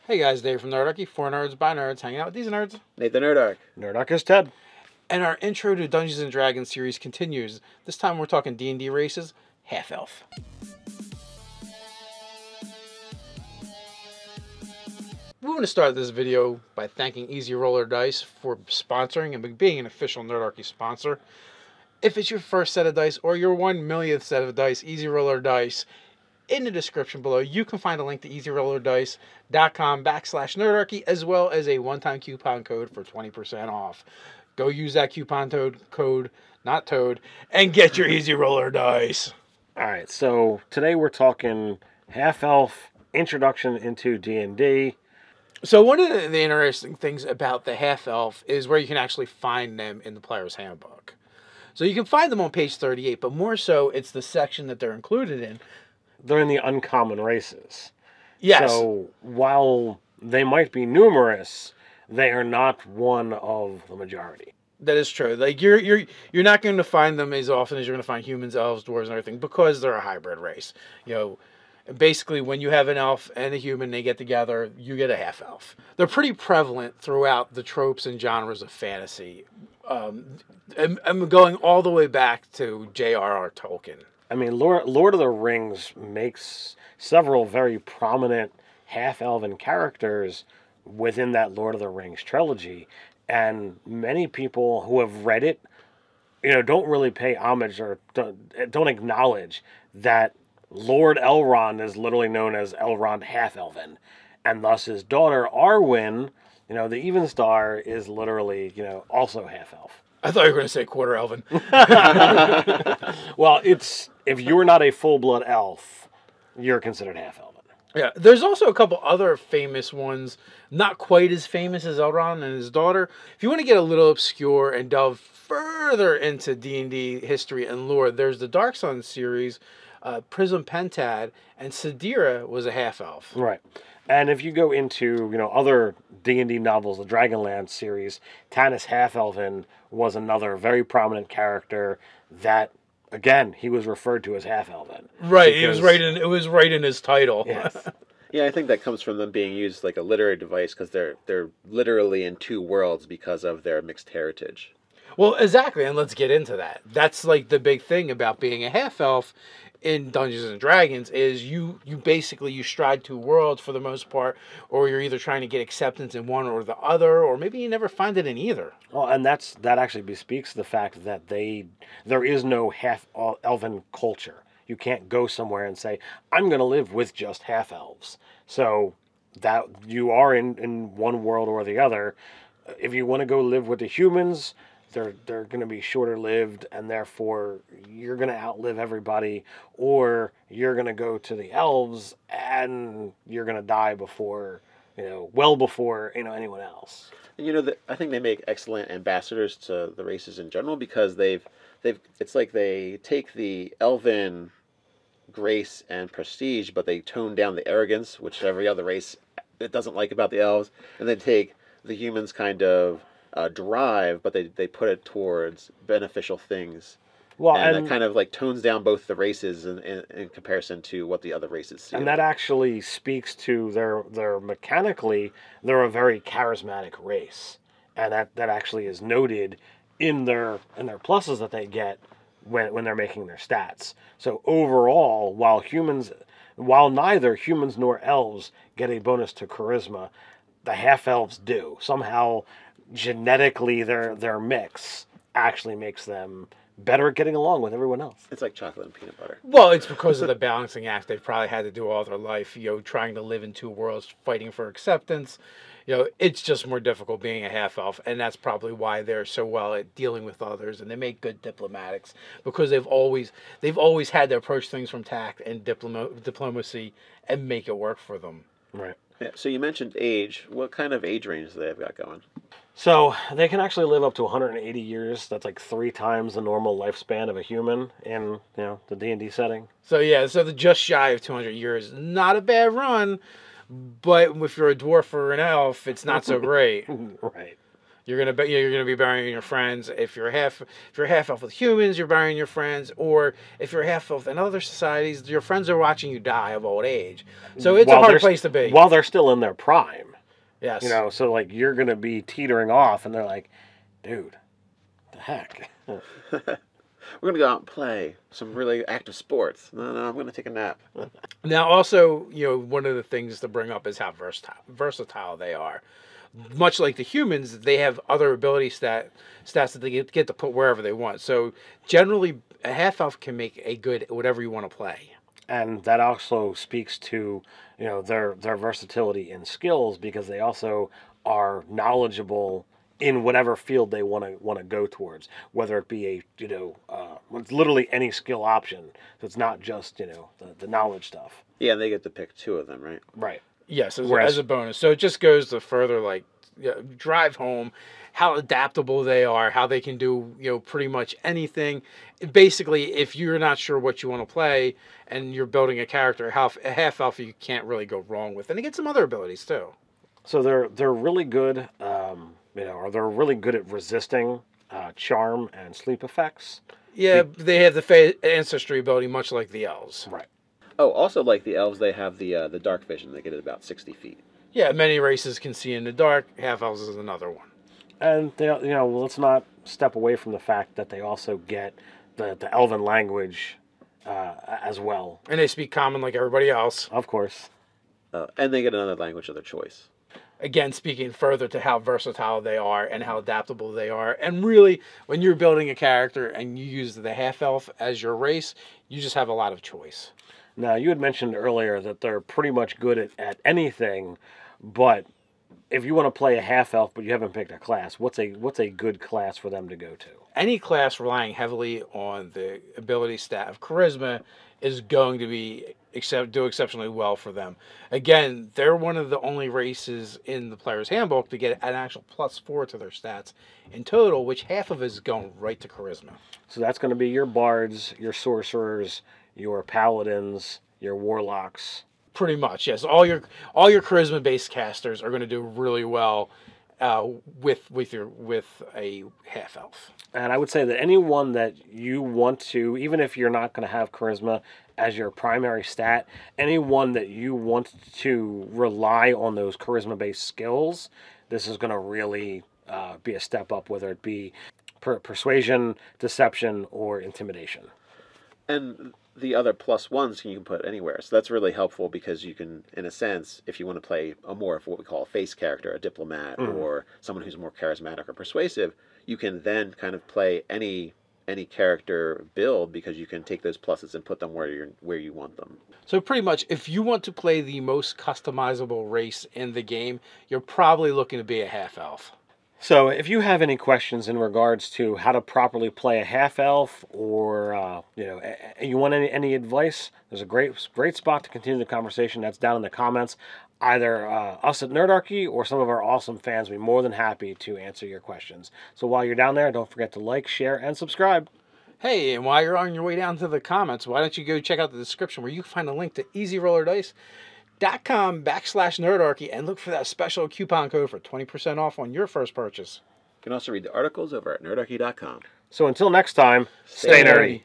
Hey guys, Dave from Nerdarchy, for nerds, by nerds, hanging out with these nerds. Nathan Nerdarch. Nerdarch is Ted. And our intro to Dungeons and Dragons series continues. This time we're talking D&D races, half-elf. We want to start this video by thanking Easy Roller Dice for sponsoring and being an official Nerdarchy sponsor. If it's your first set of dice or your 1,000,000th set of dice, Easy Roller Dice, in the description below, you can find a link to easyrollerdice.com/nerdarchy, as well as a one-time coupon code for 20% off. Go use that coupon code, not toad, and get your Easy Roller Dice. All right, so today we're talking half-elf introduction into D&D. So one of the interesting things about the half-elf is where you can actually find them in the player's handbook. So you can find them on page 38, but more so it's the section that they're included in. They're in the uncommon races. Yes. So while they might be numerous, they are not one of the majority. That is true. Like you're not going to find them as often as you're going to find humans, elves, dwarves, and everything, because they're a hybrid race. You know, basically when you have an elf and a human, they get together, you get a half elf. They're pretty prevalent throughout the tropes and genres of fantasy. I'm going all the way back to J.R.R. Tolkien. I mean, Lord of the Rings makes several very prominent half-elven characters within that Lord of the Rings trilogy, and many people who have read it, don't really pay homage or don't acknowledge that Lord Elrond is literally known as Elrond half-elven, and thus his daughter Arwen, the Evenstar, is literally, also half-elf. I thought you were going to say quarter elven. Well, if you're not a full-blood elf, you're considered half-elven. Yeah, there's also a couple other famous ones, not quite as famous as Elrond and his daughter. If you want to get a little obscure and delve further into D&D history and lore, there's the Dark Sun series, Prism Pentad, and Sidira was a half-elf. Right. And if you go into, other D&D novels, the Dragonlance series, Tanis Half-Elven was another very prominent character that, again, he was referred to as half-elven. Right, it was right in his title. Yes. Yeah, I think that comes from them being used like a literary device because they're literally in two worlds because of their mixed heritage. Well, exactly, and let's get into that. That's like the big thing about being a half-elf in Dungeons and Dragons is you basically stride two worlds for the most part, or you're either trying to get acceptance in one or the other, or maybe you never find it in either. Well, and that actually bespeaks the fact that there is no half-elven culture. You can't go somewhere and say, I'm going to live with just half-elves. So that you are in one world or the other. If you want to go live with the humans, they're going to be shorter lived, and therefore you're going to outlive everybody, or you're going to go to the elves and you're going to die before, well before, anyone else. I think they make excellent ambassadors to the races in general because it's like they take the elven grace and prestige, but they tone down the arrogance, which every other race it doesn't like about the elves, and they take the humans kind of drive, but they put it towards beneficial things. Well, and that kind of like tones down both the races in comparison to what the other races see. And that actually speaks to their mechanically, they're a very charismatic race, and that actually is noted in their pluses that they get when they're making their stats. So overall, while neither humans nor elves get a bonus to charisma, the half-elves do. Somehow, genetically, their mix actually makes them better at getting along with everyone else. It's like chocolate and peanut butter. Well, it's because of the balancing act they've probably had to do all their life, trying to live in two worlds, fighting for acceptance. It's just more difficult being a half-elf, and that's probably why they're so well at dealing with others, and they make good diplomatics, because they've always had to approach things from tact and diplomacy and make it work for them. Right. Yeah, so you mentioned age. What kind of age range do they have got going? So they can actually live up to 180 years. That's like 3 times the normal lifespan of a human in the D&D setting. So yeah, so the just shy of 200 years, not a bad run, but if you're a dwarf or an elf, it's not so great. Right. You're gonna be burying your friends. If you're half elf with humans, you're burying your friends. Or if you're half elf in other societies, your friends are watching you die of old age. So it's a hard place to be. While they're still in their prime. Yes. You know, so like you're gonna be teetering off, and they're like, "Dude, the heck." We're going to go out and play some really active sports. No, I'm going to take a nap. Now, also, one of the things to bring up is how versatile they are. Much like the humans, they have other ability stats that they get to put wherever they want. So, generally, a half-elf can make a good whatever you want to play. And that also speaks to, their versatility in skills, because they also are knowledgeable in whatever field they want to go towards, whether it be it's literally any skill option. So it's not just the knowledge stuff. Yeah, and they get to pick 2 of them, right? Right. Yes, as a bonus. So it just goes to further drive home how adaptable they are, how they can do pretty much anything. Basically, if you're not sure what you want to play and you're building a character, a half elf you can't really go wrong with, and they get some other abilities too. So they're really good. Or they're really good at resisting charm and sleep effects. Yeah, they have the ancestry ability, much like the elves. Right. Oh, also like the elves, they have the Darkvision. They get it about 60 feet. Yeah, many races can see in the dark. Half elves is another one. And they, let's not step away from the fact that they also get the elven language as well. And they speak common like everybody else. Of course. And they get another language of their choice. Again, speaking further to how versatile they are and how adaptable they are. And really, when you're building a character and you use the half-elf as your race, you just have a lot of choice. Now, you had mentioned earlier that they're pretty much good at anything, but if you want to play a half-elf but you haven't picked a class, what's a good class for them to go to? Any class relying heavily on the ability stat of charisma is going to do exceptionally well for them. Again, they're one of the only races in the player's handbook to get an actual +4 to their stats in total, which half of it is going right to charisma. So that's going to be your bards, your sorcerers, your paladins, your warlocks. Pretty much, yes. All your charisma-based casters are going to do really well with a half elf. And I would say that anyone that you want to, even if you're not going to have charisma as your primary stat, anyone that you want to rely on those charisma-based skills, this is going to really be a step up, whether it be persuasion, deception, or intimidation. And the other +1s you can put anywhere. So that's really helpful because you can, in a sense, if you want to play a more of what we call a face character, a diplomat, or someone who's more charismatic or persuasive, you can then kind of play any character build because you can take those pluses and put them where you want them. So pretty much, if you want to play the most customizable race in the game, you're probably looking to be a half-elf. So if you have any questions in regards to how to properly play a half-elf, or you want any advice, there's a great spot to continue the conversation. That's down in the comments. Either us at Nerdarchy or some of our awesome fans will be more than happy to answer your questions. So while you're down there, don't forget to like, share, and subscribe. Hey, and while you're on your way down to the comments, why don't you go check out the description where you can find a link to EasyRollerDice.com/Nerdarchy and look for that special coupon code for 20% off on your first purchase. You can also read the articles over at nerdarchy.com. So until next time, stay nerdy.